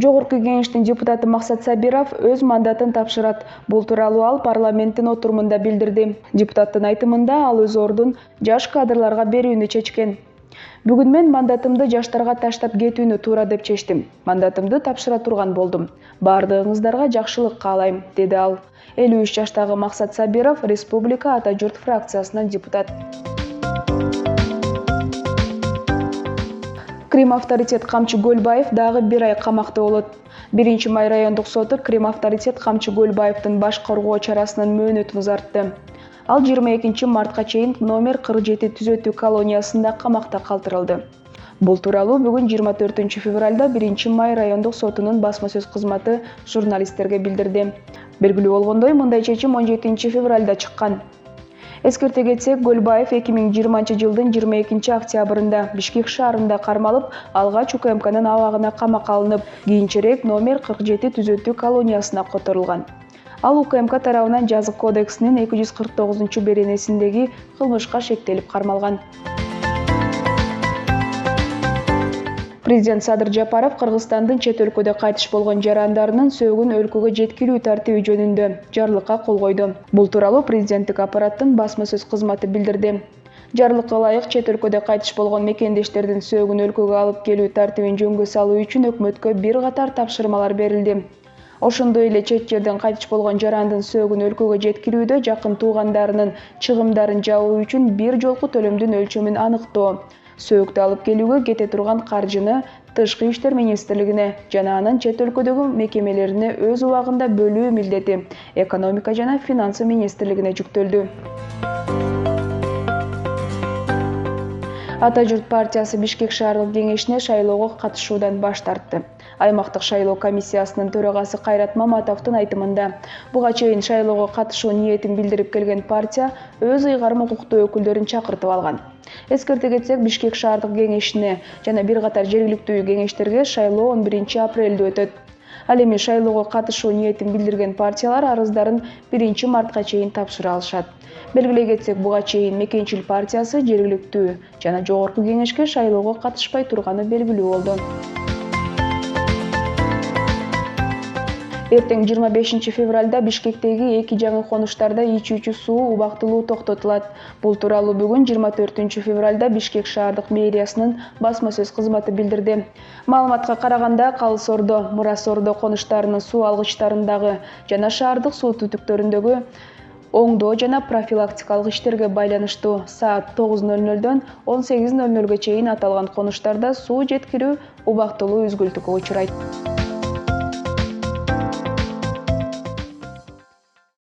Жогорку кеңештин депутаты Максат Сабиров өз мандатын тапшырат. Бул тууралуу ал парламенттин отурумунда билдирди. Депутаттын айтымында ал өз ордун жаш кадрларга берүүнү чечкен. Бүгүн мен мандатымды жаштарга таштап кетүүнү туура деп чечтим. Мандатымды тапшыра турган болдум. Бардыгыңыздарга жакшылык каалайм, деди ал. 53 жаштагы Максат Сабиров Республика Ата журт фракциясынан депутат. Крим авторитет Камчы Гөлбаев дагы 1 ай камакта болот. 1-май райондук соту Крим авторитет Камчы Гөлбаевдин баш коргоо чарасынын мөөнөтүн узартты. Ал 22 мартка чейин номер 47 түзөтүү колониясында камакта калтырылды. Бул тууралуу бүгүн 24 февралда 1-май райондук сотунун басма сөз кызматы журналисттерге билдирди. Белгилүү болгондой, мындай чечим 17 февралда чыккан. Эскерте кетсек, Гөлбаев 2020 жылдын 22 октябрында Бишкек шаарында кармалып, алгач УКМКнын абагына камакка алынып, кийинчерээк номер 47 түзөтүү колониясына которулган. Ал УКМК тарабынан жазык кодексинин 249-беренесиндеги кылмышка шектелип кармалган. Президент Садыр Жапаров Кыргызстандын чет өлкөдө кайтыш болгон жарандарынын сөөгүн өлкөгө жеткирүү тартиби жөнүндө жарлыкка кол койду. Бул тууралуу президенттик аппараттын басма сөз кызматы билдирди. Жарлыкка ылайык чет өлкөдө кайтыш болгон мекендештердин сөөгүн өлкөгө алып келүү тартибин жөнгө салуу үчүн өкмөткө бир катар тапшырмалар берилди. Ошондой эле чет жерден кайтыш болгон жарандын сөөгүн өлкөгө жеткирүүдө жакын туугандарынын чыгымдарын жабуу үчүн бир жолку төлөмдүн өлчөмүн аныктоо, сөөгүктү алып келүүгө кете турган каржыны Тышкы иштер министрлигине жана анын чет өлкөдөгү мекемелерине өз убагында бөлүү милдети экономика жана финансы министрлигине жүктөлдү. Ата журт партиясы Бишкек шаардык кеңешине шайлоого катышуудан баш тартты. Аймактык шайлоо комиссиясынын төрагасы Кайрат Маматовдун айтымында, буга чейин шайлоого катышуу ниетин билдирип келген партия өз ыйгарым укуктуу өкүлдөрүн чакыртып алган. Эскерте кетсек, Бишкек шаардык кеңешине жана бир катар жергиликтүү кеңештерге шайлоо 11 апрелде өтөт. Ал эми шайлоого катышуу ниетин билдирген партиялар арыздарын 1 мартка чейин тапшыра алышат. Белгилей кетсек, буга чейин Мекенчил партиясы жергиликтүү жана жогорку кеңешке шайлоого катышпай турганы белгилүү болду. Эртең 25 февралда Бишкектеги 2 жаңы конуштарда ичүүчү суу убактылуу токтотулат. Бул тууралуу бүгүн 24 февралда Бишкек шаардык мэриясынын басма сөз кызматы билдирди. Маалыматка караганда, Калыс Ордо, Мурас Ордо конуштарынын суу алгычтарындагы жана шаардык суу түтүктөрүндөгү оңдоо жана профилактикалык иштерге байланыштуу саат 9:00дөн 18:00ге чейин аталган конуштарда суу жеткирүү убактылуу үзгүлтүккө учурайт.